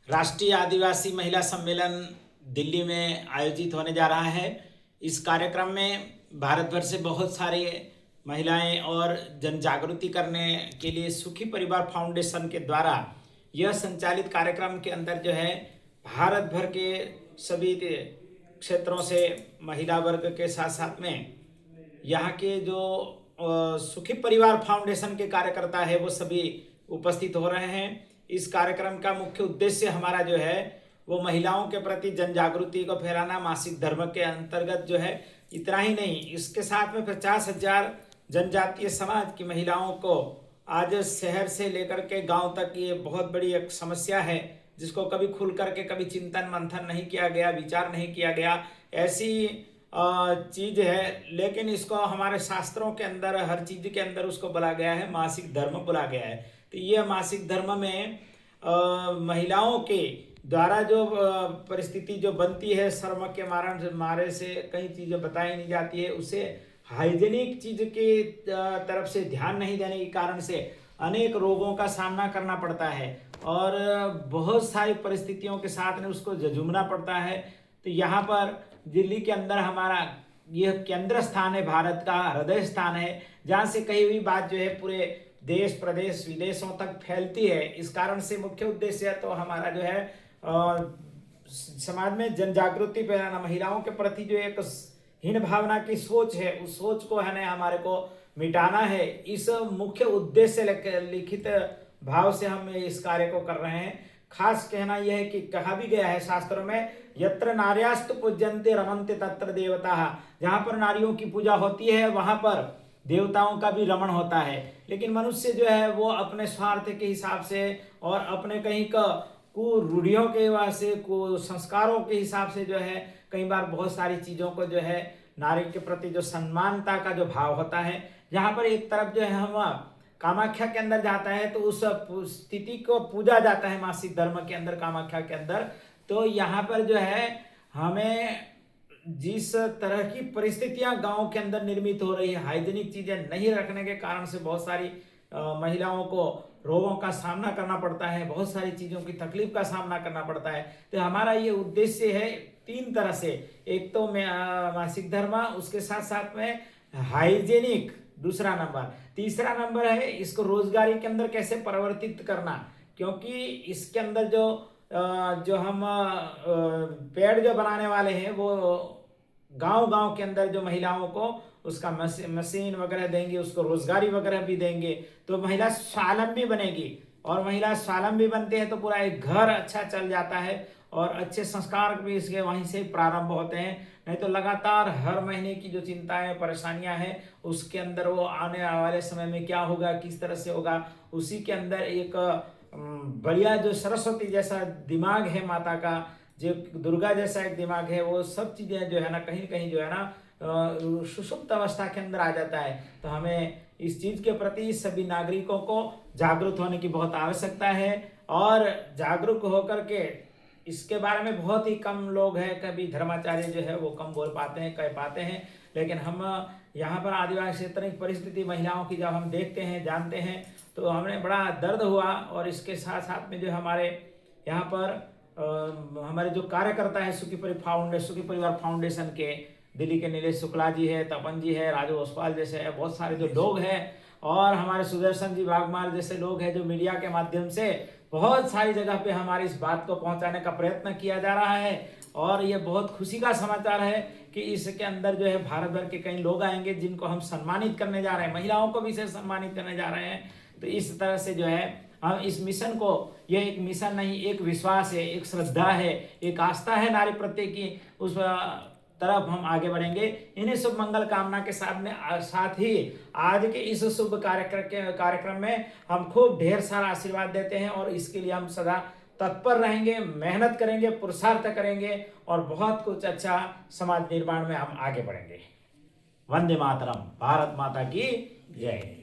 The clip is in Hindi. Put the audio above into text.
राष्ट्रीय आदिवासी महिला सम्मेलन दिल्ली में आयोजित होने जा रहा है। इस कार्यक्रम में भारत भर से बहुत सारे महिलाएं और जन जागृति करने के लिए सुखी परिवार फाउंडेशन के द्वारा यह संचालित कार्यक्रम के अंदर जो है भारत भर के सभी क्षेत्रों से महिला वर्ग के साथ साथ में यहाँ के जो सुखी परिवार फाउंडेशन के कार्यकर्ता है वो सभी उपस्थित हो रहे हैं। इस कार्यक्रम का मुख्य उद्देश्य हमारा जो है वो महिलाओं के प्रति जन जागृति को फैलाना, मासिक धर्म के अंतर्गत जो है। इतना ही नहीं, इसके साथ में 50,000 जनजातीय समाज की महिलाओं को आज शहर से लेकर के गांव तक ये बहुत बड़ी एक समस्या है जिसको कभी खुल करके कभी चिंतन मंथन नहीं किया गया, विचार नहीं किया गया, ऐसी चीज है। लेकिन इसको हमारे शास्त्रों के अंदर, हर चीज के अंदर उसको बोला गया है, मासिक धर्म बोला गया है। तो ये मासिक धर्म में महिलाओं के द्वारा जो परिस्थिति जो बनती है, श्रम के मारे से कई चीजें बताई नहीं जाती है, उसे हाइजेनिक चीज के तरफ से ध्यान नहीं देने के कारण से अनेक रोगों का सामना करना पड़ता है और बहुत सारी परिस्थितियों के साथ में उसको जूझना पड़ता है। तो यहाँ पर दिल्ली के अंदर हमारा यह केंद्र स्थान है, भारत का हृदय स्थान है, जहाँ से कही हुई बात जो है पूरे देश प्रदेश विदेशों तक फैलती है। इस कारण से मुख्य उद्देश्य तो हमारा जो है समाज में जन जागृति फैलाना, महिलाओं के प्रति जो एक हीन भावना की सोच है उस सोच को है ना हमारे को मिटाना है। इस मुख्य उद्देश्य से लिखित भाव से हम इस कार्य को कर रहे हैं। खास कहना यह है कि कहा भी गया है शास्त्रों में, यत्र नार्यास्तु पूज्यन्ते रमन्ते तत्र देवताः, जहाँ पर नारियों की पूजा होती है वहां पर देवताओं का भी रमण होता है। लेकिन मनुष्य जो है वो अपने स्वार्थ के हिसाब से और अपने कहीं का कुरूढ़ियों के वास्ते, कुसंस्कारों के हिसाब से जो है कई बार बहुत सारी चीजों को जो है नारी के प्रति जो सम्मानता का जो भाव होता है, जहाँ पर एक तरफ जो है हम कामाख्या के अंदर जाता है तो उस स्थिति को पूजा जाता है मासिक धर्म के अंदर, कामाख्या के अंदर। तो यहाँ पर जो है हमें जिस तरह की परिस्थितियां गांव के अंदर निर्मित हो रही है, हाइजीनिक चीजें नहीं रखने के कारण से बहुत सारी महिलाओं को रोगों का सामना करना पड़ता है, बहुत सारी चीजों की तकलीफ का सामना करना पड़ता है। तो हमारा ये उद्देश्य है तीन तरह से, एक तो मासिक धर्म, उसके साथ साथ में हाइजेनिक दूसरा नंबर, तीसरा नंबर है इसको रोजगारी के अंदर कैसे परिवर्तित करना, क्योंकि इसके अंदर जो हम पेड़ जो बनाने वाले हैं वो गांव के अंदर जो महिलाओं को उसका मशीन वगैरह देंगे, उसको रोजगारी वगैरह भी देंगे तो महिला स्वावलंबी बनेगी। और महिला स्वावलंबी बनते हैं तो पूरा एक घर अच्छा चल जाता है और अच्छे संस्कार भी इसके वहीं से प्रारंभ होते हैं। नहीं तो लगातार हर महीने की जो चिंताएं परेशानियां हैं उसके अंदर वो आने वाले समय में क्या होगा, किस तरह से होगा, उसी के अंदर एक बढ़िया जो सरस्वती जैसा दिमाग है माता का, जो दुर्गा जैसा एक दिमाग है, वो सब चीजें जो है ना कहीं जो है ना सुषुप्त अवस्था के अंदर आ जाता है। तो हमें इस चीज के प्रति सभी नागरिकों को जागरूक होने की बहुत आवश्यकता है और जागरूक होकर के इसके बारे में बहुत ही कम लोग हैं, कभी धर्माचार्य जो है वो कम बोल पाते हैं, कह पाते हैं। लेकिन हम यहाँ पर आदिवासी क्षेत्र की परिस्थिति महिलाओं की जब हम देखते हैं, जानते हैं तो हमें बड़ा दर्द हुआ। और इसके साथ साथ में जो हमारे यहाँ पर हमारे जो कार्यकर्ता है सुखी परिवार फाउंडेशन के, दिल्ली के नीलेश शुक्ला जी है, तपन जी है, राजू ओसवाल जैसे है, बहुत सारे जो लोग हैं और हमारे सुदर्शन जी वाघमार जैसे लोग हैं जो मीडिया के माध्यम से बहुत सारी जगह पे हमारी इस बात को पहुंचाने का प्रयत्न किया जा रहा है। और ये बहुत खुशी का समाचार है कि इसके अंदर जो है भारत भर के कई लोग आएंगे जिनको हम सम्मानित करने जा रहे हैं, महिलाओं को भी से सम्मानित करने जा रहे हैं। तो इस तरह से जो है हम इस मिशन को, ये एक मिशन नहीं, एक विश्वास है, एक श्रद्धा है, एक आस्था है नारी प्रत्यय की, उस तरफ हम आगे बढ़ेंगे। इन्हीं शुभ मंगल कामना के साथ ही आज के इस शुभ कार्यक्रम में हम खूब ढेर सारा आशीर्वाद देते हैं और इसके लिए हम सदा तत्पर रहेंगे, मेहनत करेंगे, पुरुषार्थ करेंगे और बहुत कुछ अच्छा समाज निर्माण में हम आगे बढ़ेंगे। वंदे मातरम। भारत माता की जय।